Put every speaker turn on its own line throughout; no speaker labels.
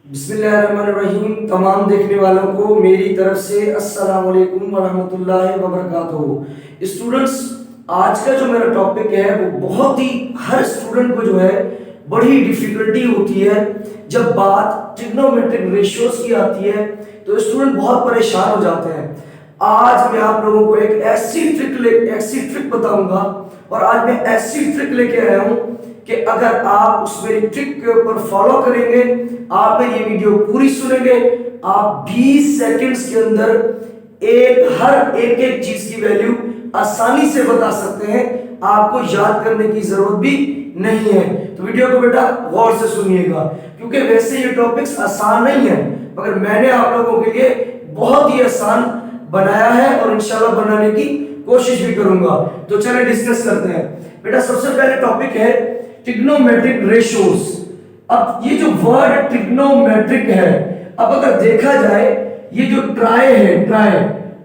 बिस्मिल्लाहिर्रहमानिर्रहीम। तमाम देखने वालों को मेरी तरफ से अस्सलाम वालेकुम वरहमतुल्लाहि वबरकातुहू। स्टूडेंट्स, आज का जो मेरा टॉपिक है वो बहुत ही हर स्टूडेंट को जो है बड़ी डिफिकल्टी होती है। जब बात ट्रिग्नोमेट्रिक रेशियोज की आती है तो स्टूडेंट बहुत परेशान हो जाते हैं। आज मैं आप लोगों को एक ऐसी ट्रिक बताऊंगा और आज मैं ऐसी ट्रिक लेके आया हूं कि अगर आप उस मेरी ट्रिक के ऊपर फॉलो करेंगे, आप मेरी ये वीडियो पूरी सुनेंगे, आप 20 सेकंड्स के अंदर हर एक चीज की वैल्यू आसानी से बता सकते हैं। आपको याद करने की जरूरत भी नहीं है। तो वीडियो को बेटा गौर से सुनिएगा, क्योंकि वैसे ये टॉपिक्स आसान नहीं है, मगर मैंने आप लोगों के लिए बहुत ही आसान बनाया है और इंशाल्लाह बनाने की कोशिश भी करूंगा। तो चलिए डिस्कस करते हैं। बेटा सबसे पहले टॉपिक है ट्रिग्नोमेट्रिक रेशियोज। अब ये जो वर्ड ट्रिग्नोमेट्रिक है, अब अगर देखा जाए ये जो ट्राई है, ट्राई,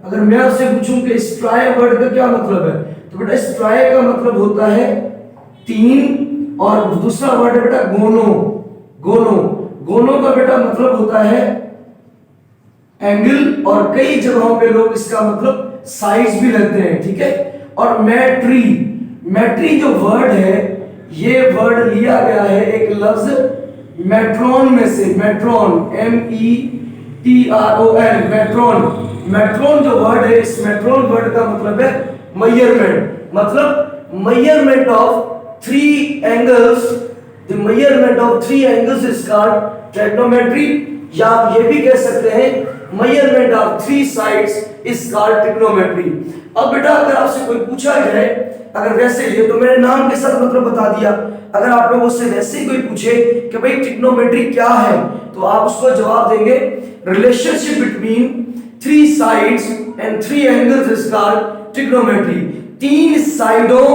अगर मैं आपसे पूछूं कि इस ट्राई वर्ड का क्या मतलब है, तो बेटा इस ट्राई का मतलब होता है 3, और दूसरा वर्ड है बेटा गोनो। गोनो गोनो का बेटा मतलब होता है एंगल, और कई जगहों पे लोग इसका मतलब साइज भी लेते हैं, ठीक है। और मैट्री, मैट्री जो वर्ड है, ये वर्ड लिया गया है एक लफ्ज मेट्रॉन में से। मेट्रॉन, METRON, मेट्रॉन। मेट्रॉन जो वर्ड है, इस मेट्रॉन वर्ड का मतलब है मेजरमेंट, मतलब measurement of 3 angles. The measurement of 3 angles is called trigonometry, या आप ये भी कह सकते हैं measurement of 3 sides is called trigonometry. अब बेटा अगर आपसे कोई पूछा जाए, अगर वैसे ये तो मैंने नाम के साथ मतलब बता दिया, अगर आप लोगों से वैसे ही कोई पूछे कि भाई ट्रिग्नोमेट्री क्या है, तो आप उसको जवाब देंगे relationship between 3 sides and 3 angles is called trigonometry. 3 साइडों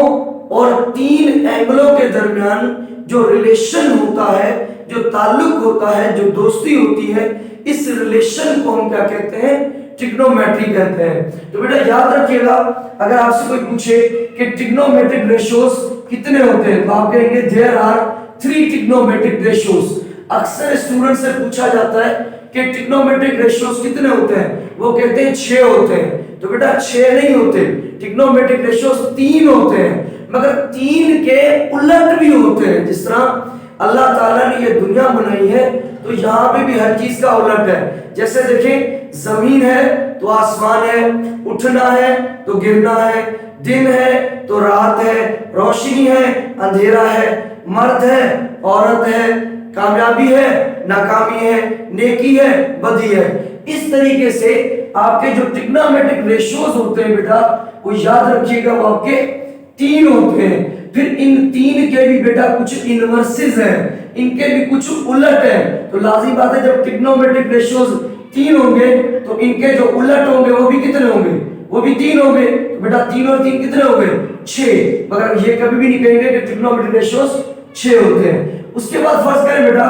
और 3 एंगलों के दरमियान जो रिलेशन होता है, जो ताल्लुक होता है, जो दोस्ती होती है, इस रिलेशन को हम क्या कहते हैं? ट्रिग्नोमेट्री कहते हैं। तो बेटा याद रखिएगा, अगर आपसे कोई पूछे कि ट्रिग्नोमेट्रिक रेशियोज कितने होते हैं, तो आप कहेंगे देयर आर 3 ट्रिग्नोमेट्रिक रेशियोज। अक्सर स्टूडेंट से पूछा जाता है कि ट्रिग्नोमेट्रिक रेशियोज कितने होते हैं, वो कहते हैं 6 होते हैं। तो बेटा 6 नहीं होते, ट्रिग्नोमेट्रिक रेशियोज 3 होते हैं, मगर 3 के उलट भी होते हैं। जिस तरह अल्लाह ताला ने ये दुनिया बनाई है, तो यहाँ पे भी हर चीज का उलट है। जैसे देखें, जमीन है तो आसमान है, उठना है तो गिरना है, दिन है तो रात है, रोशनी है अंधेरा है, मर्द है औरत है, कामयाबी है नाकामी है, नेकी है बदी है। इस तरीके से आपके जो ट्रिग्नोमेट्रिक रेशियोज होते हैं बेटा, वो याद रखिएगा वो आपके 3 होते हैं। फिर इन 3 के भी बेटा कुछ इनवर्सेस हैं, इनके भी कुछ उलट है। तो लाजिम बात है, जब ट्रिग्नोमेट्रिक रेशियोज 3 होंगे तो इनके जो उलट होंगे वो भी कितने होंगे? वो भी 3 होंगे। तो बेटा 3 और 3 कितने हो गए? 6। मगर ये कभी भी नहीं कहेंगे कि ट्रिग्नोमेट्रिक रेशियोज 6 होते हैं। उसके बाद फर्ज करें बेटा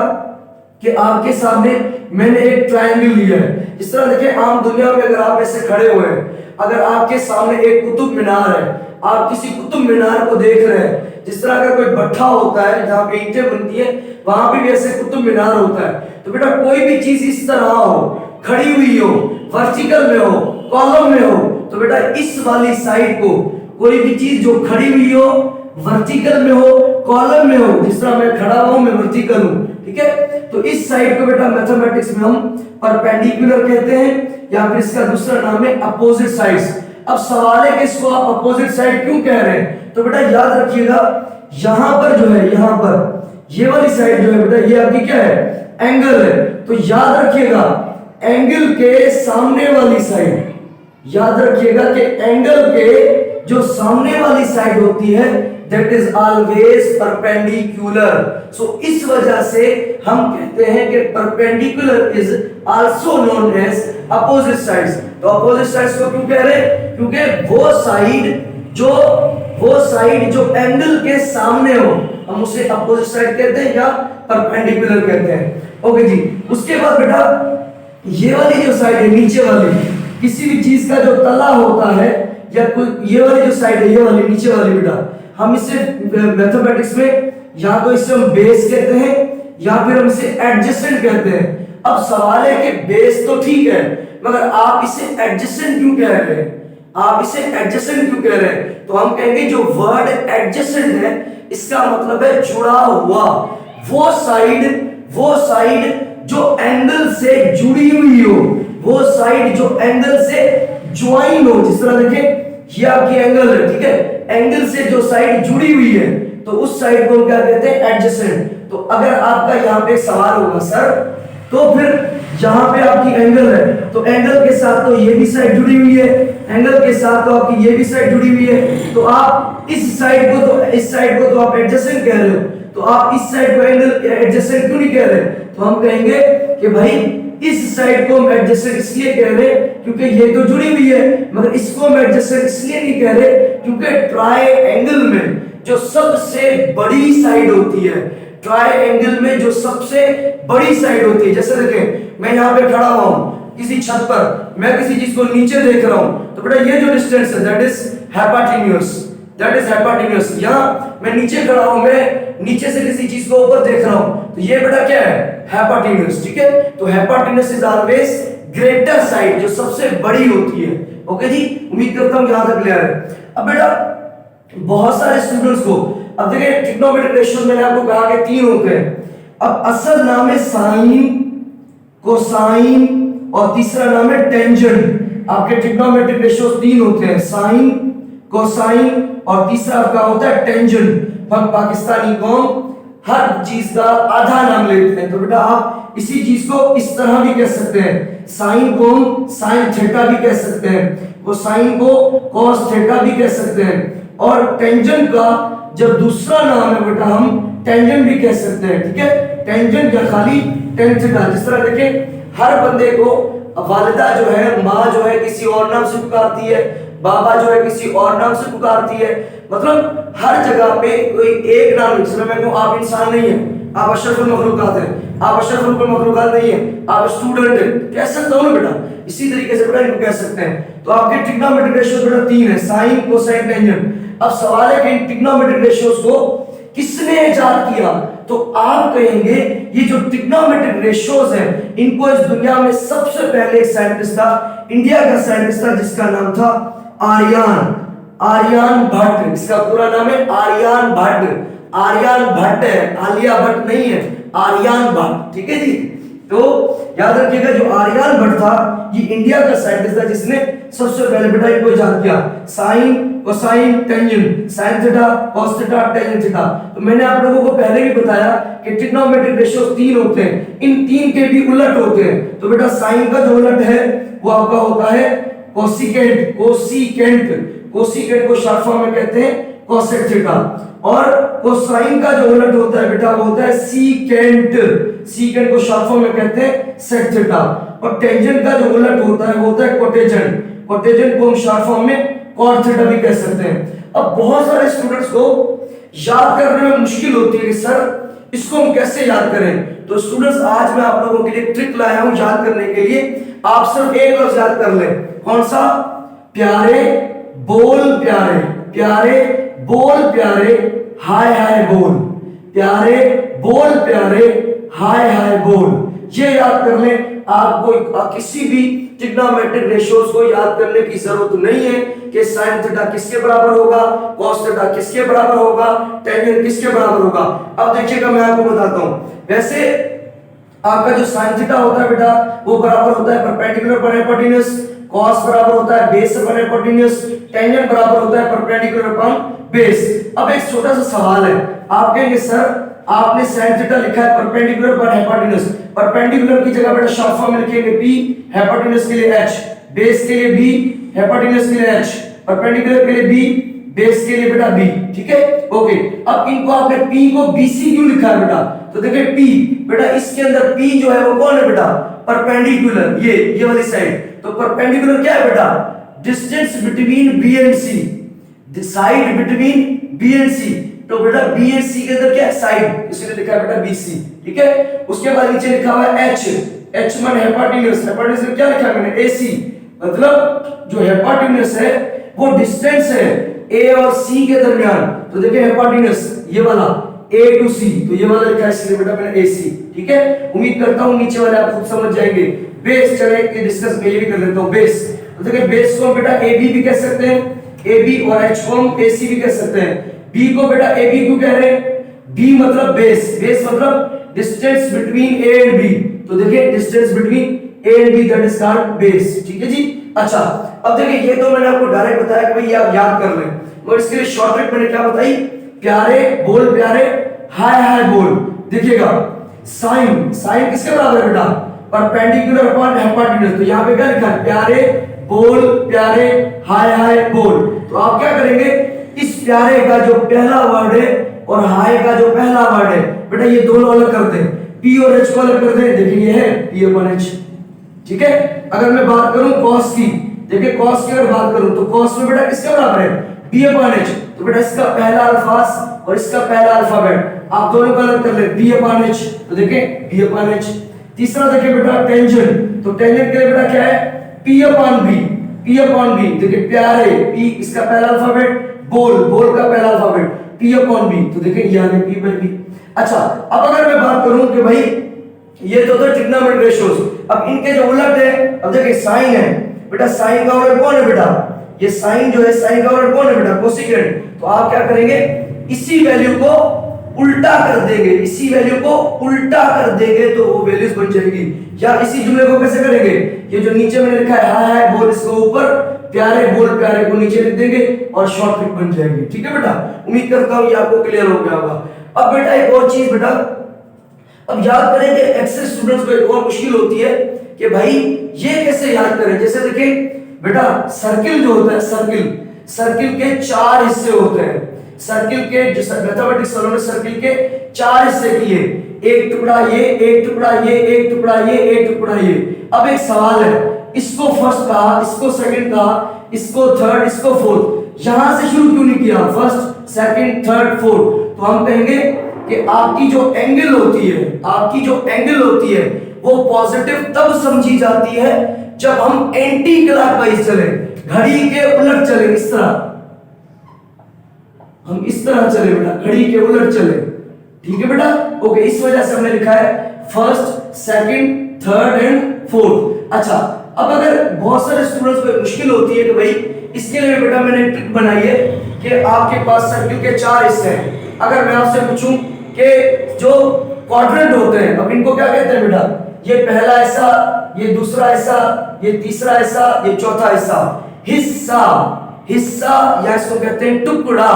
कि आपके सामने मैंने एक ट्रायंगल लिया है। इस तरह देखिए, आम दुनिया में अगर आप ऐसे खड़े हुए हैं, अगर आपके सामने एक कुतुब मीनार है, आप किसी कुतुब मीनार को देख रहे हैं, जिस तरह अगर कोई भट्ठा होता है जहाँ पे ईंटें बनती है, वहां पे भी ऐसे कुतुब मीनार होता है। तो बेटा कोई भी चीज इस तरह हो, खड़ी हुई हो, वर्टिकल में हो, कॉलम में हो, तो बेटा इस वाली साइड को, कोई भी चीज जो खड़ी हुई हो, वर्टिकल में हो, कॉलम में हो, जिस तरह मैं खड़ा हूं, मैं वर्टिकल हूं, ठीक है। तो इस साइड को बेटा मैथमेटिक्स में हम परपेंडिकुलर कहते हैं, या फिर इसका दूसरा नाम है अपोजिट साइड्स। अब सवाल है कि इसको आप अपोजिट साइड क्यों कह रहे हैं? तो बेटा याद रखिएगा, यहां पर जो है, यहां पर ये वाली साइड जो है बेटा, ये आपकी क्या है? एंगल है। तो याद रखिएगा एंगल के सामने वाली साइड, याद रखिएगा कि एंगल के जो सामने वाली साइड होती है, that is always perpendicular. So इस वजह से हम कहते हैं कि perpendicular is also known as opposite sides. तो अपोजिट साइड्स को क्यों कह रहे हैं? क्योंकि वो साइड जो एंगल के सामने हो, हम उसे अपोजिट साइड कहते हैं या परपेंडिकुलर कहते हैं। ओके जी। उसके बाद बेटा ये वाली जो साइड है, नीचे वाली, किसी भी चीज का जो तला होता है, या कोई ये वाली जो साइड है, ये वाली नीचे वाली बेटा, हम इसे मैथमेटिक्स में या तो इसे हम बेस कहते हैं, या फिर हम इसे एडजेसेंट कहते हैं। अब सवाल है कि बेस तो ठीक है, मगर आप इसे एडजेसेंट क्यों कह रहे हैं? आप इसे एडजेसेंट क्यों कह रहे हैं? तो हम कहेंगे जो वर्ड एडजेसेंट है इसका मतलब है जुड़ा हुआ, वो साइड जो एंगल से जुड़ी हुई हो, वो साइड जो एंगल से ज्वाइन हो। जिस तरह देखें ये आपकी एंगल है, ठीक है, एंगल से जो साइड जुड़ी हुई है तो उस साइड को क्या कहते हैं? एडजेसेंट। तो अगर आपका यहाँ पे सवाल होगा सर तो फिर यहाँ पे आपकी एंगल है तो एंगल के साथ तो ये भी साइड जुड़ी हुई है, एंगल के साथ तो आपकी ये भी साइड जुड़ी हुई है, तो आप इस साइड को तो आप एडजेसेंट कह रहे हो, तो आप इस साइड को एंगल एडजेसेंट क्यों नहीं कह रहे? तो हम कहेंगे कि भाई इस साइड को हम एडजेसेंट इसलिए कह रहे हैं क्योंकि ये तो जुड़ी हुई है, मगर इसको हम एडजेसेंट इसलिए नहीं कह रहे क्योंकि ट्रायंगल में जो सबसे बड़ी साइड होती है, ट्रायंगल में जो सबसे बड़ी साइड होती है, जैसे देखें मैं यहाँ पे खड़ा हुआ हूँ किसी छत पर, मैं किसी चीज को नीचे देख रहा हूँ, तो बेटा ये जो डिस्टेंस है दैट इज हाइपोटेन्यूज। यहाँ मैं नीचे खड़ा हूँ, मैं नीचे से किसी चीज को ऊपर देख रहा हूँ, तो ये बेटा क्या है? हाइपोटेन्यूज, ठीक है। तो hypotenuse is always greater side, जो सबसे बड़ी होती है। ओके जी, उम्मीद करता हूँ यहाँ तक क्लियर है। अब बेटा बहुत सारे स्टूडेंट्स को, अब देखिए ट्रिग्नोमेट्रिक रेशियोज मैंने आपको कहा कि 3 होते हैं। अब असल नाम है साइन, कोसाइन और तीसरा नाम है टेंजेंट। आपके ट्रिग्नोमेट्रिक रेशियोज 3 होते हैं, साइन, कोसाइन और तीसरा आपका होता है टेंजेंट। हम पाकिस्तानी कौम हर चीज का आधा नाम लेते हैं, तो बेटा आप इसी चीज को इस तरह भी कह सकते हैं, साइन को हम साइन थीटा भी कह सकते हैं, कोसाइन को कॉस थीटा भी कह सकते हैं, और टेंजेंट का जब दूसरा नाम है बेटा हम टेंजेंट भी कह सकते हैं, ठीक है। टेंजेंट या खाली टेन थीटा। जिस तरह देखें हर बंदे को वालिदा जो है, माँ जो है किसी और नाम से पुकारती है, बाबा जो है किसी और नाम से पुकारती है, मतलब हर जगह पे कोई एक नाम। जिस तरह मैं कहूँ आप इंसान नहीं है, आप अशरफुल मखलूकात हैं, आप अशरफुल मखलूकात नहीं है, आप स्टूडेंट हैं, कह सकते हो ना बेटा। इसी तरीके से बेटा इनको कह सकते हैं। तो आपके ट्रिग्नोमेट्रिक रेशियोज बेटा 3 है, साइन, कोसाइन, टेंजेंट। अब सवाल है कि इन ट्रिग्नोमेट्रिक रेशियोज को किसने इजाद किया? तो आप कहेंगे ये जो ट्रिग्नोमेट्रिक रेशियोज हैं इनको इस दुनिया में सबसे पहले एक साइंटिस्ट था, इंडिया का साइंटिस्ट था, जिसका नाम था आर्यन भट्ट। इसका पूरा नाम है आर्यन भट्ट है, आलिया भट्ट नहीं है, आर्यन भट्ट, ठीक है जी। तो याद रखिएगा जो आर्यन भट्ट था ये इंडिया का साइंटिस्ट था जिसने सबसे पहले बेटा इनको इजाद किया, sine, cosine, tangent, sine theta, cos theta, tangent theta. तो मैंने आप लोगों को पहले भी बताया कि ट्रिग्नोमेट्रिक रेशियोज 3 होते हैं, इन 3 के भी उलट होते हैं। तो बेटा साइन का जो उलट है वो आपका होता है कोसिकेंट को शॉर्ट फॉर्म में कहते हैं कोसेक थीटा, और कोसाइन का जो उलट होता है बेटा वो होता है सीकेंट को शॉर्ट फॉर्म में कहते हैं सेक थीटा, और टेंजेंट का जो उलट होता है वो होता है कोटेजेंट को हम शॉर्ट फॉर्म में कॉट थीटा भी कह सकते हैं। अब बहुत सारे स्टूडेंट्स को याद करने में मुश्किल होती है कि सर इसको हम कैसे याद करें। तो स्टूडेंट्स आज मैं आप लोगों के लिए ट्रिक लाया हूं याद करने के लिए। आप सिर्फ एक लफ्ज याद कर लें, कौन सा? प्यारे बोल प्यारे, प्यारे बोल प्यारे, हाय हाय बोल, प्यारे बोल प्यारे, हाय हाय बोल। ये याद कर लें। आपको किसी भी ट्रिग्नोमेट्रिक रेशियोज को याद करने की जरूरत नहीं है कि साइन थीटा किसके बराबर होगा, कॉस थीटा किसके बराबर होगा, टेंजेंट किसके बराबर होगा। अब देखिएगा मैं आपको बताता हूं, वैसे आपका जो साइन थीटा होता है बेटा वो बराबर होता है परपेंडिकुलर पर हाइपोटेन्यूज, कॉस बराबर होता है बेस पर हाइपोटेन्यूज, टेंजेंट बराबर होता है परपेंडिकुलर पर बेस। अब एक छोटा सा सवाल है, आप कहेंगे सर आपने साइन थीटा लिखा है परपेंडिकुलर पर हाइपोटेन्यूज, परपेंडिकुलर की जगह बेटा शॉर्ट फॉर्म में लिखेंगे p, हाइपोटेन्यूज के लिए h, बेस के लिए b, हाइपोटेन्यूज के लिए h, परपेंडिकुलर के लिए b, बेस के लिए बेटा b, ठीक है। ओके, अब इनको आपने p को bc क्यों लिखा है बेटा? तो देखिए p बेटा इसके अंदर p जो है वो कौन है बेटा? परपेंडिकुलर, ये वाली साइड। तो परपेंडिकुलर क्या है बेटा? Distance between b and c, the side between b and c। तो बेटा b एंड c के अंदर क्या है? साइड, इसलिए लिखा है बेटा bc, ठीक है। उसके बाद नीचे लिखा हुआ है h मान हाइपोटेन्यूज में क्या लिखा है मैंने? ac, मतलब जो हाइपोटेन्यूज है वो डिस्टेंस है a और c के दरमियान। तो देखिए हाइपोटेन्यूज ये वाला A to C, तो ये वाला लिखा है इसलिए बेटा मैंने AC, ठीक है। उम्मीद करता हूँ नीचे वाले आप खुद समझ जाएंगे। बेस चले के डिस्कस में ये भी कर लेता हूँ। बेस तो देखिए बेस को बेटा AB भी कह सकते हैं, AB, और H को हम AC भी कह सकते हैं। B को बेटा AB क्यों कह रहे हैं? B मतलब बेस, बेस मतलब distance between A and B, तो देखिए distance between A and B that is called base, ठीक है जी। अच्छा अब देखिए ये तो मैंने आपको डायरेक्ट बताया कि भाई आप याद कर लें, मगर इसके लिए शॉर्ट ट्रिक मैंने क्या बताई? प्यारे बोल, प्यारे हाय हाय बोल। देखिएगा साइन, साइन किसके बराबर है बेटा? परपेंडिकुलर अपॉन हाइपोटेन्यूज, तो यहाँ पे क्या लिखा है? प्यारे बोल, प्यारे हाय हाय बोल। तो आप क्या करेंगे? इस प्यारे का जो पहला वर्ड है और हाय का जो पहला वर्ड है बेटा ये दोनों अलग कर दें, P और H को अलग कर दें। देखिए ये है P अपॉन H, ठीक है। अगर मैं बात करूं कॉस की, देखिए कॉस की अगर बात करूं तो कॉस में बेटा किसके बराबर है? B अपॉन H, तो बेटा इसका पहला अल्फाज और इसका पहला अल्फाबेट आप दोनों को अलग कर ले, B अपॉन H, तो देखिए B अपॉन H। तीसरा देखिए बेटा टेंजेंट, तो टेंजेंट के लिए बेटा क्या है? P upon B, P upon B, देखिए प्यारे P इसका पहला अल्फाबेट, बोल, बोल का पहला अल्फाबेट P अपॉन B, तो देखिए ये आ गया P बाय B। अच्छा अब अगर मैं बात करूं कि भाई ये तो ट्रिग्नोमेट्रिक रेशियोज, अब इनके जो उलट है, अब देखिए साइन है बेटा, साइन का उलट कौन है बेटा? ये साइन जो है, साइन का उलट कौन है बेटा? कोसेकेंट। तो आप क्या करेंगे? इसी वैल्यू को उल्टा कर देंगे, इसी वैल्यू को उल्टा कर देंगे तो वो वैल्यूज बन जाएगी। या इसी जुमले को कैसे करेंगे? ये जो नीचे मैंने लिखा है हाय हाय बोल, इसको ऊपर प्यारे बोल प्यारे को नीचे लिख देंगे और शॉर्ट ट्रिक बन जाएगी, ठीक है बेटा। उम्मीद करता हूँ ये आपको क्लियर हो गया होगा। अब बेटा एक और चीज बेटा, अब याद करें कि एक्सेस स्टूडेंट्स को एक और मुश्किल होती है कि भाई ये कैसे याद करें। जैसे देखिए बेटा सर्किल जो होता है, सर्किल, सर्किल के 4 हिस्से होते हैं। सर्किल के जो मैथमेटिक्स वालों ने सर्किल के 4 हिस्से किए, एक टुकड़ा ये, एक टुकड़ा ये, एक टुकड़ा ये, एक टुकड़ा ये। अब एक सवाल है, इसको फर्स्ट कहा, इसको सेकंड कहा, इसको थर्ड, इसको फोर्थ, यहां से शुरू क्यों नहीं किया? First second third fourth. तो हम कहेंगे कि आपकी जो एंगल होती है, आपकी जो एंगल होती है वो पॉजिटिव तब समझी जाती है जब हम एंटी क्लॉकवाइज चले, घड़ी के उलट चले। इस तरह हम इस तरह चले बेटा, घड़ी के उलट चले, ठीक है बेटा। ओके, इस वजह से हमने लिखा है first second third and fourth. अच्छा अब अगर बहुत सारे स्टूडेंट्स को मुश्किल होती है कि भाई इसके लिए बेटा मैंने ट्रिक बनाई है कि आपके पास सर्किल के 4 हिस्से हैं। अगर मैं आपसे पूछूं कि जो क्वाड्रेंट होते हैं, अब इनको क्या कहते हैं बेटा? ये पहला हिस्सा, ये दूसरा हिस्सा, ये तीसरा हिस्सा, ये चौथा हिस्सा। हिस्सा, हिस्सा या इसको कहते हैं टुकड़ा।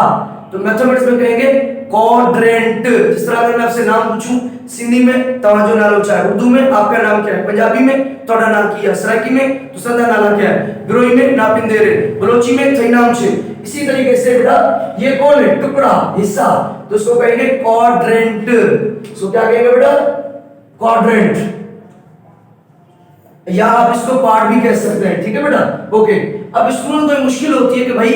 तो मैथमेटिक्स में कहेंगे क्वाड्रेंट। जिस तरह अगर मैं आपसे नाम पूछूं सिंधी में तवाजो नालो चाहे, उर्दू में आपका नाम क्या है, पंजाबी में तोड़ा नाम किया, सराइकी में तुसंदा नाला क्या है, गिरोही में नापिंदेरे, बलोची में थई नाम छे। इसी तरीके से बेटा ये कौन है? टुकड़ा, हिस्सा, तो इसको कहेंगे क्वाड्रेंट। इसको क्या कहेंगे बेटा? क्वाड्रेंट, या आप इसको पार्ट भी कह सकते हैं, ठीक है बेटा। ओके, अब स्टूडेंट को मुश्किल होती है कि भाई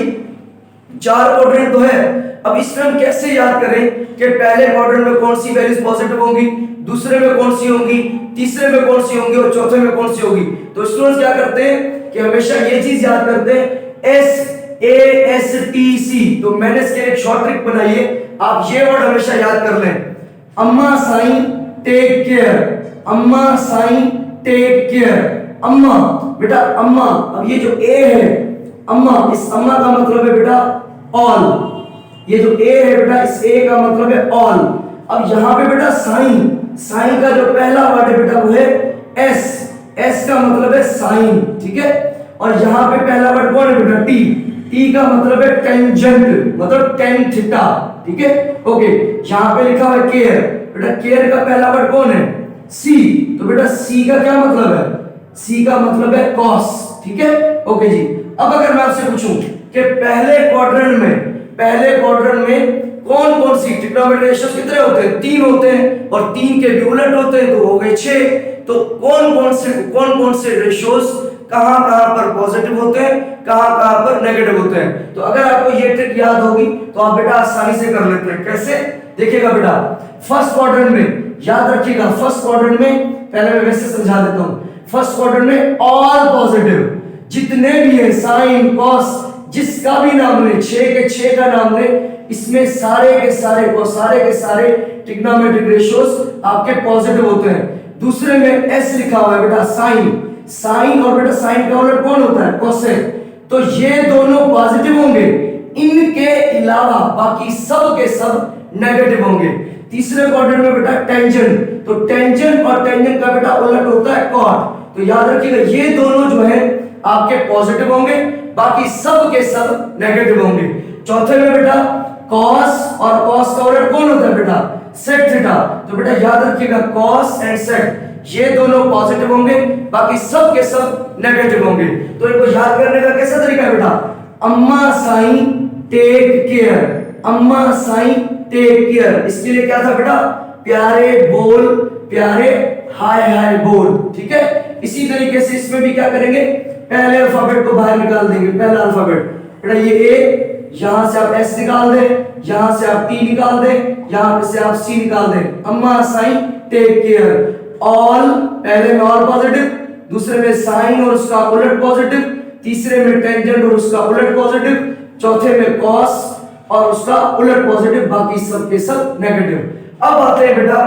4 क्वाड्रेंट तो है, अब इसमें हम कैसे याद करें कि पहले क्वाड्रेंट में कौन सी वैल्यूज पॉजिटिव होंगी, दूसरे में कौन सी होंगी, तीसरे में कौन सी होंगी और चौथे में कौन सी होगी। तो स्टूडेंट्स क्या करते हैं कि हमेशा ये चीज याद करते हैं SASTC। तो मैंने इसके एक शॉर्ट ट्रिक बनाई है, आप ये वर्ड हमेशा याद कर लें, अम्मा साइन टेक केयर, अम्मा साइन टेक केयर। अम्मा बेटा, अम्मा, अब ये जो A है अम्मा, इस अम्मा का मतलब है बेटा ऑल, ये जो A है बेटा इस A का मतलब है ऑल। अब यहां पे बेटा साइन, साइन का जो पहला वर्ड है बेटा वो है S, S का मतलब है साइन, ठीक है। और यहां पे पहला वर्ड कौन है बेटा? T, T का मतलब है टेंजेंट, मतलब tan थीटा, ठीक है। ओके, यहां पे लिखा हुआ है केयर, बेटा केयर का पहला वर्ड कौन है? C, तो बेटा C का क्या मतलब है? C का मतलब है cos, ठीक है। ओके जी, अब अगर मैं आपसे पूछूं कि पहले क्वाड्रेंट में कौन कौन सी ट्रिग्नोमेट्रिक रेशियोज कितने होते हैं? 3 होते हैं, और 3 के भी उलट होते हैं तो हो गए 6। तो कौन कौन से रेशियोज कहां पर पॉजिटिव होते हैं, कहां पर नेगेटिव होते हैं। तो अगर आपको ये ट्रिक याद होगी तो आप बेटा आसानी से कर लेते हैं। कैसे? देखिएगा बेटा, फर्स्ट क्वाड्रेंट में याद रखिएगा, फर्स्ट क्वाड्रेंट में पहले मैं वैसे समझा देता हूं। फर्स्ट क्वाड्रेंट में ऑल पॉजिटिव, जितने भी है साइन कॉस, जिसका भी नाम ले, 6 के 6 का नाम ले, इसमें सारे के सारे ट्रिग्नोमेट्रिक रेशियोज आपके पॉजिटिव होते हैं। दूसरे में एस लिखा हुआ है बेटा साइन और बेटा साइन का उलट कौन होता है कोसेक। तो ये दोनों पॉजिटिव होंगे, इनके अलावा बाकी सब के सब नेगेटिव होंगे। तीसरे क्वाड्रेंट में बेटा टेंजेंट, तो टेंजेंट और टेंजेंट का बेटा उलट होता है कॉट। तो याद रखिएगा ये दोनों जो है आपके पॉजिटिव होंगे, बाकी सब के सब नेगेटिव होंगे। चौथे में बेटा कॉस और कॉस का उलट कौन होता है बेटा सेक थीटा। तो बेटा याद रखिएगा कॉस एंड सेक ये दोनों पॉजिटिव होंगे, बाकी सब के सब नेगेटिव होंगे। तो इनको याद करने का कैसा तरीका है बेटा, अम्मा साइन टेक केयर, अम्मा साइन टेक केयर। इसके लिए क्या था बेटा प्यारे बोल, प्यारे हाय हाय बोल, ठीक है। इसी तरीके से इसमें भी क्या करेंगे, पहले अल्फाबेट को बाहर निकाल देंगे। पहला अल्फाबेट बेटा ये ए, यहां से आप एस निकाल दें, यहां से आप टी निकाल दें, यहां से आप सी निकाल दें। अम्मा साइन टेक केयर। ऑल, पहले में ऑल पॉजिटिव, दूसरे में साइन और उसका उलट पॉजिटिव, तीसरे में टेंजेंट और उसका उलट पॉजिटिव, चौथे में कॉस और उसका उलट पॉजिटिव, बाकी सब के सब नेगेटिव। अब आते हैं बेटा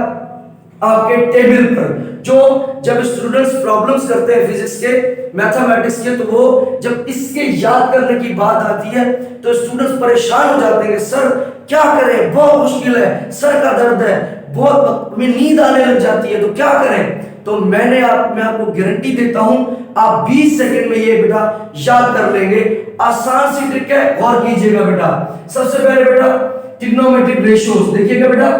आपके टेबल पर, जो जब स्टूडेंट्स प्रॉब्लम्स करते हैं फिजिक्स के मैथमेटिक्स के, तो वो जब इसके याद करने की बात आती है तो स्टूडेंट्स परेशान हो जाते हैं, सर क्या करें, बहुत मुश्किल है, सर का दर्द है, बहुत में नींद आने लग जाती है, तो क्या करें। तो मैं आपको गारंटी देता हूं आप 20 सेकंड में ये बेटा याद कर लेंगे। आसान सी ट्रिक है, गौर कीजिएगा बेटा। सबसे पहले बेटा ट्रिग्नोमेट्रिक रेशियोज देखिएगा बेटा।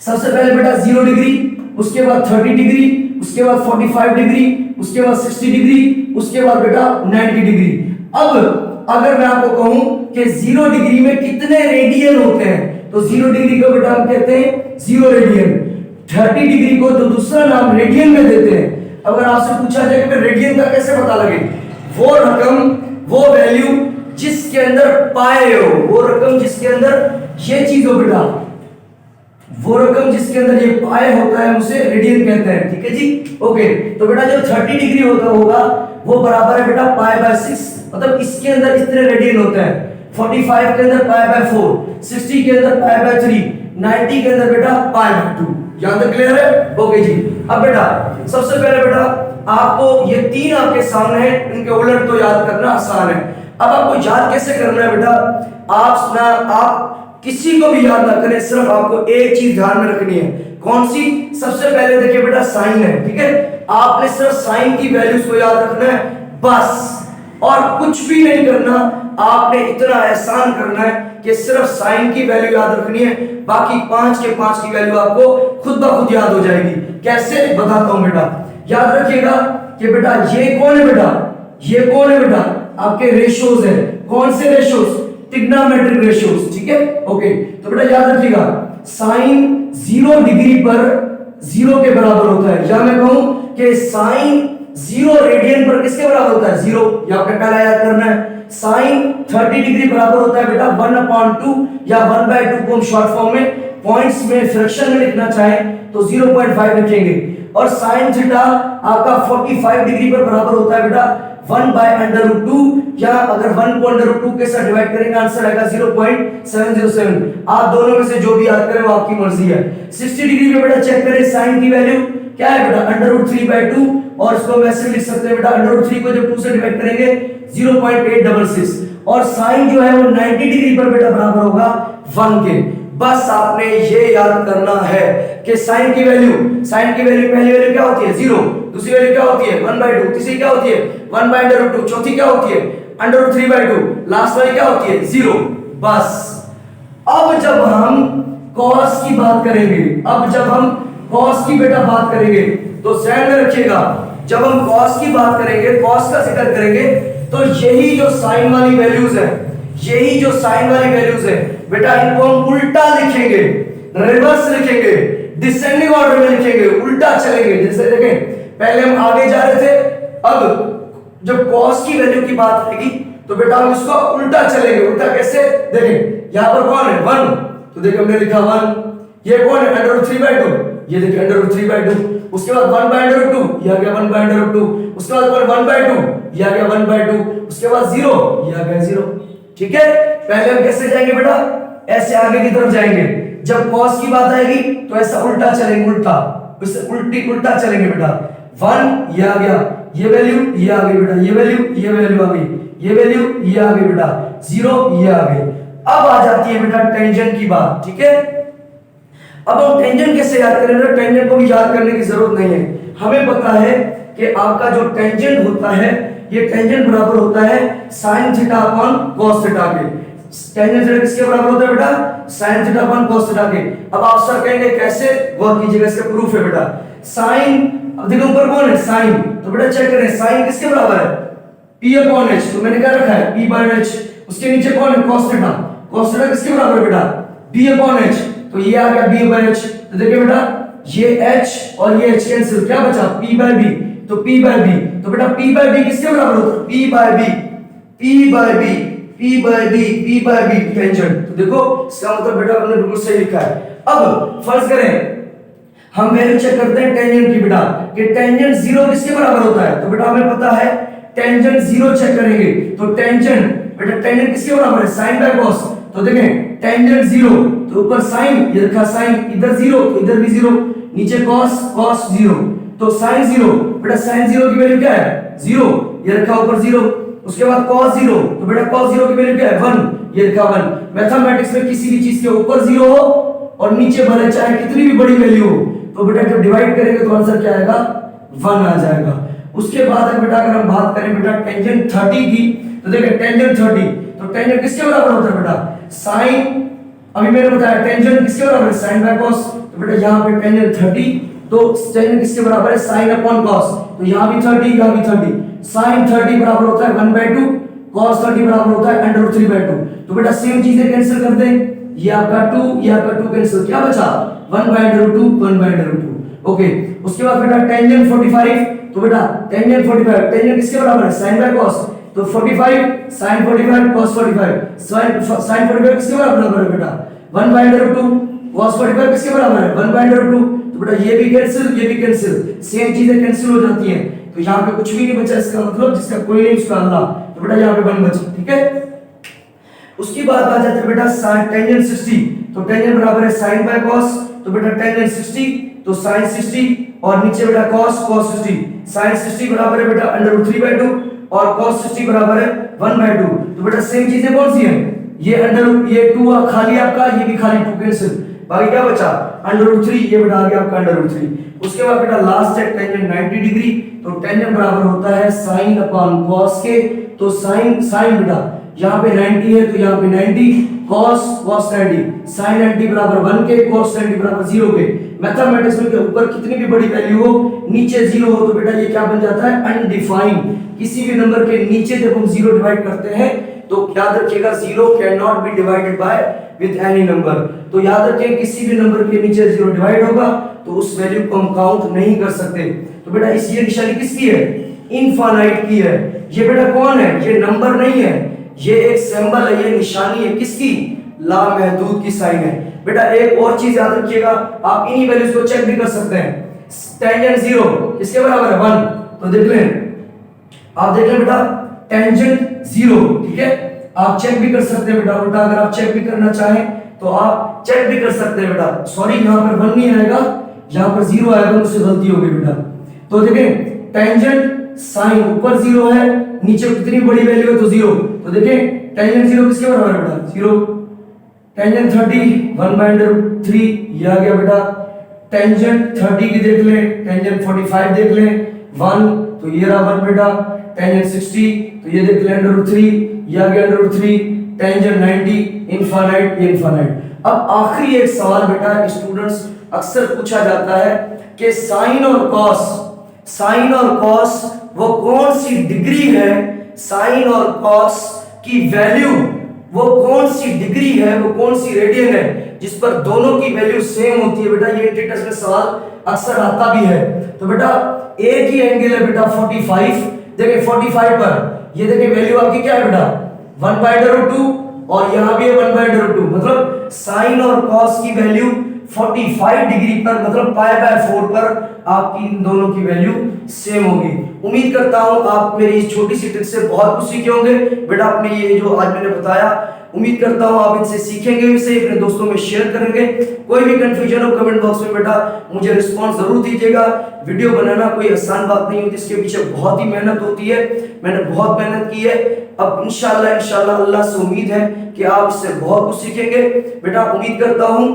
सबसे पहले बेटा 0 डिग्री, उसके बाद 30 डिग्री, उसके बाद 45 डिग्री, उसके बाद 60 डिग्री, उसके बाद बेटा 90 डिग्री। अब अगर मैं आपको कहूं कि 0 डिग्री में कितने रेडियन होते हैं, तो 0 डिग्री को बेटा हम कहते हैं 0 रेडियन। 30 डिग्री को तो दूसरा नाम रेडियन में देते हैं। अगर आपसे पूछा जाए कि रेडियन का कैसे पता लगे, वो रकम, वो वैल्यू जिसके अंदर पाए हो, वो रकम जिसके अंदर ये चीज हो बेटा, वो रकम जिसके अंदर ये पाए होता है उसे रेडियन कहते हैं, ठीक है जी। ओके, तो बेटा जो 30 डिग्री होगा वो बराबर है बेटा पाई बाय 6, मतलब इसके अंदर इतने रेडियन होते हैं। 45 के अंदर पाई बाय 4, 60 के अंदर पाई बाय 3, 90 के अंदर बेटा पाई बाय 2। यहां तक क्लियर है? ओके जी। अब बेटा सबसे पहले बेटा आपको ये तीन आपके सामने है, इनके उलट तो याद करना आसान है। अब आपको याद कैसे करना है बेटा, आप किसी को भी याद ना करें, सिर्फ आपको एक चीज ध्यान में रखनी है। कौन सी? सबसे पहले देखिए बेटा साइन है, ठीक है। आपने सिर्फ साइन की वैल्यूज को याद रखना है बस, और कुछ भी नहीं करना। आपने इतना एहसान करना है कि सिर्फ साइन की वैल्यू याद रखनी है, बाकी 5 के 5 की वैल्यू आपको खुद ब खुद याद हो जाएगी। कैसे बताता हूं बेटा, याद रखिएगा कि बेटा ये कौन है बेटा, ये कौन है बेटा, आपके रेशियोज है। कौन से रेशियोज? ट्रिग्नोमेट्रिक रेशियोज, ठीक है। ओके, तो बेटा याद रखिएगा साइन 0 डिग्री पर 0 के बराबर होता है, या मैं कहूं कि साइन 0 रेडियन पर किसके बराबर होता है? 0। ये आपने पहला याद करना है। साइन 30 डिग्री बराबर होता है बेटा 1/2 या 1/2 को हम शॉर्ट फॉर्म में पॉइंट्स में फ्रैक्शन में लिखना चाहें तो 0.5 लिखेंगे। और साइन थीटा आपका 45 डिग्री पर बराबर होता है बेटा 1/√2, या अगर 1 को √2 के साथ डिवाइड करेंगे आंसर आएगा 0.707। आप दोनों में से जो भी याद करें वो आपकी मर्जी है। 60 डिग्री पे बेटा चेक करें साइन की वैल्यू क्या है बेटा √3/2, और इसको वैसे लिख सकते हैं बेटा √3 को जब 2 से डिवाइड करेंगे 0.866, और साइन जो है वो 90 डिग्री पर बेटा बराबर होगा 1 के। बस आपने ये याद करना है कि साइन की वैल्यू पहली वैल्यू क्या होती है 0, दूसरी वैल्यू क्या होती है 1/2, तीसरी क्या होती है 1/√2, चौथी क्या होती है √3/2, लास्ट वाली क्या होती है 0। बस अब जब हम cos की बात करेंगे, cos की बेटा बात करेंगे तो ध्यान में रखिएगा, जब हम cos की बात करेंगे, cos का जिक्र करेंगे, तो यही जो साइन वाली वैल्यूज है बेटा इनको हम उल्टा लिखेंगे, रिवर्स लिखेंगे, डिसेंडिंग ऑर्डर में लिखेंगे, उल्टा चलेंगे। जैसे देखें पहले हम आगे जा रहे थे, अब जब cos की वैल्यू की बात आएगी तो बेटा हम इसको उल्टा चलेंगे। उल्टा कैसे? देखें यहां पर कौन है 1, तो देखिए हमने लिखा 1। ये कौन है √3/2, ये देखिए √3/2। उसके बाद 1/√2, ये आ गया 1/√2। उसके बाद 1/2, ये आ गया 1/2। उसके बाद 0, ये आ गया 0। ठीक है, पहले हम कैसे जाएंगे बेटा ऐसे आगे की तरफ जाएंगे। जब cos की बात आएगी तो ऐसा उल्टा चलेंगे, उल्टा उल्टा चलेंगे बेटा। 1 ये आ गया, ये वैल्यू ये आ गई बेटा, ये वैल्यू आ गई, ये वैल्यू ये आ गई बेटा, 0 ये आ गई। अब आ जाती है बेटा टेंजेंट की बात, ठीक है। अब हम टेंजेंट कैसे याद करेंगे? टेंजेंट को भी याद करने की जरूरत नहीं है, हमें पता है कि आपका जो टेंजेंट होता है, ये टेंजेंट बराबर होता है sin theta upon cos theta के। टेंजेंट थीटा किसके बराबर होता है बेटा? sin theta upon cos theta के। अब आप सर कहेंगे कैसे? गौर कीजिएगा, इसका प्रूफ है बेटा। sin, अब देखो ऊपर कौन है? sin, तो बेटा चेक करें sin किसके बराबर है? p अपॉन h, तो मैंने क्या रखा है? p by h। उसके नीचे कौन है? cos थीटा, cos थीटा किसके बराबर है बेटा? b अपॉन h, तो ये आ गया b बाय h। तो देखिए बेटा ये h और ये h कैंसिल, क्या बचा? p बाय b, तो p बाय b, तो बेटा p बाय b किसके बराबर होता है? p by b, p by b, p by b, p by b tangent. तो देखो इसका मतलब बेटा हमने बिल्कुल सही लिखा है। अब फर्ज करें हम वैल्यू चेक करते हैं टेंजेंट की बेटा, कि टेंजेंट 0 किसके बराबर होता है? तो बेटा हमें पता है टेंजेंट 0 चेक करेंगे, तो टेंजेंट बेटा टेंजेंट किसके बराबर है? sin by cos। तो देखें टेंजेंट 0, तो ऊपर sin, ये रखा sin, इधर 0 तो इधर भी 0, नीचे cos 0, तो sin 0, बेटा sin 0 की वैल्यू क्या है? 0, ये रखा ऊपर 0। उसके बाद cos 0, तो बेटा cos 0 की वैल्यू क्या है? 1, ये रखा 1। मैथमेटिक्स में किसी भी चीज के ऊपर 0 हो और नीचे भले चाहे कितनी भी बड़ी वैल्यू हो, तो बेटा जब डिवाइड करेंगे तो आंसर क्या आएगा? 1 आ जाएगा। उसके बाद है बेटा अगर हम बात करें बेटा टेंजेंट 30 की, तो देखिए टेंजेंट 30, तो टेंजेंट किसके बराबर होता है बेटा? sin, अभी मैंने बताया टेंजेंट किसके बराबर है? sin by cos। तो बेटा यहाँ पे टेंजेंट 30, तो टेंजेंट किसके बराबर है? sin upon cos। तो यहाँ भी 30, यहाँ भी 30, sin 30 बराबर होता है 1/2, cos 30 बराबर होता है √3/2। तो बेटा सेम चीजें कैंसिल कर दें, ये आपका 2, ये आपका 2 कैंसिल, क्या बचा? 1/2, 1/2। ओके, उसके बाद बेटा टेंजेंट 45, तो बेटा टेंजेंट 45, टेंजेंट किसके बराबर है? sin by cos। तो 45 sin 45 cos 45, sin 45 किसके बराबर है बेटा? 1/2, cos 45 किसके बराबर है? 1/2। तो बेटा ये भी कैंसिल, ये भी कैंसिल, सेम चीजें कैंसिल हो जाती हैं, तो यहाँ पे कुछ भी नहीं बचा, इसका मतलब जिसका कोई नहीं उसका अल्लाह। तो बेटा यहाँ पे 1 बचा, ठीक है। उसकी बात आ जाती है बेटा टेंजेंट 60, तो टेंजेंट बराबर है sin बाय cos। तो बेटा टेंजेंट 60, तो sin 60 और नीचे बेटा cos 60, sin 60 बराबर है बेटा √3/2 और cos 60 बराबर है 1/2। तो बेटा सेम चीजें कौन सी हैं? ये 2 खाली आपका, ये भी खाली 2 कैंसिल, बाकी क्या बचा? √3, ये बेटा आ गया आपका √3। उसके बाद बेटा लास्ट है टेंजेंट 90 डिग्री, तो टेंजेंट बराबर होता है sin अपॉन cos के। तो sin बेटा यहाँ पे 90 है तो यहाँ पे 90, cos 90, sin 90 बराबर 1 के, cos 90 बराबर 0 के। मैथमेटिक्स में के ऊपर कितनी भी बड़ी वैल्यू हो, नीचे 0 हो, तो बेटा ये क्या बन जाता है? अनडिफाइंड। किसी भी नंबर के नीचे जब हम 0 डिवाइड करते हैं तो याद रखिएगा 0 can not be divided by with any number. तो याद रखिए किसी भी नंबर के नीचे 0 डिवाइड होगा तो उस वैल्यू को हम काउंट नहीं कर सकते। तो बेटा इस ये निशानी किसकी है? इनफाइनाइट की है। ये बेटा कौन है? ये नंबर नहीं है, ये एक सिंबल है, ये निशानी है किसकी? लामहदूद की साइन है। बेटा एक और चीज याद रखिएगा, आप इन्हीं वैल्यूज को चेक भी कर सकते हैं। टेंजेंट 0 किसके बराबर है? 1। तो देख लें, आप देख लें बेटा टेंजेंट 0, ठीक है, आप चेक भी कर सकते हैं बेटा। उल्टा अगर आप चेक भी करना चाहें तो आप चेक भी कर सकते हैं बेटा। सॉरी यहाँ पर 1 नहीं आएगा, यहाँ पर 0 आएगा, मुझसे गलती हो गई बेटा। तो देखें टेंजेंट साइन ऊपर 0 है, नीचे कितनी बड़ी वैल्यू है? तो 0। तो देखें टेंजेंट 0 किसके बराबर है बेटा? 0। टेंजेंट 30 1/3, ये आ गया बेटा। टेंजेंट 30 की देख लें, टेंजेंट 45 देख लें 1, तो ये रहा 1 बेटा। टेंजेंट 60 तो ये देख लें √3, ये आ गया √3। टेंजेंट 90 इनफाइनाइट, ये इनफाइनाइट। अब आखिरी एक सवाल बेटा स्टूडेंट्स अक्सर पूछा जाता है कि साइन और कॉस वो कौन सी डिग्री है? साइन और कॉस की वैल्यू वो कौन सी डिग्री है, वो कौन सी रेडियन है जिस पर दोनों की वैल्यू सेम होती है? बेटा ये टेस्ट में सवाल अक्सर आता भी है। तो बेटा एक ही एंगल है बेटा 45, देखिए 45 पर ये देखिए वैल्यू आपकी क्या है बेटा? 1/2 और यहाँ भी है 1/2, मतलब साइन और कॉस की वैल्यू 45 डिग्री पर, मतलब π/4 पर आपकी इन दोनों की वैल्यू सेम होगी। उम्मीद करता हूं आप मेरी इस छोटी सी ट्रिक से बहुत कुछ सीखे होंगे बेटा। आपने ये जो आज मैंने बताया उम्मीद करता हूँ आप इनसे सीखेंगे, इसे अपने दोस्तों में शेयर करेंगे। कोई भी कंफ्यूजन हो कमेंट बॉक्स में बेटा मुझे रिस्पॉन्स जरूर दीजिएगा। वीडियो बनाना कोई आसान बात नहीं होती, इसके पीछे बहुत ही मेहनत होती है, मैंने बहुत मेहनत की है। अब इंशाल्लाह अल्लाह से उम्मीद है कि आप इससे बहुत कुछ सीखेंगे। बेटा उम्मीद करता हूँ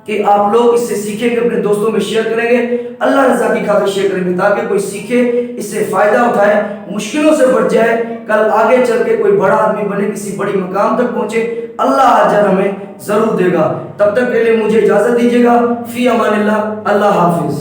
कि आप लोग इससे सीखेंगे, अपने दोस्तों में शेयर करेंगे, अल्लाह रज़ा की खातिर शेयर करेंगे, ताकि कोई सीखे, इससे फायदा उठाए, मुश्किलों से बच जाए, कल आगे चल के कोई बड़ा आदमी बने, किसी बड़ी मकाम तक पहुंचे, अल्लाह अजर हमें जरूर देगा। तब तक के लिए मुझे इजाजत दीजिएगा। फी अमानिल्लाह, अल्लाह हाफिज।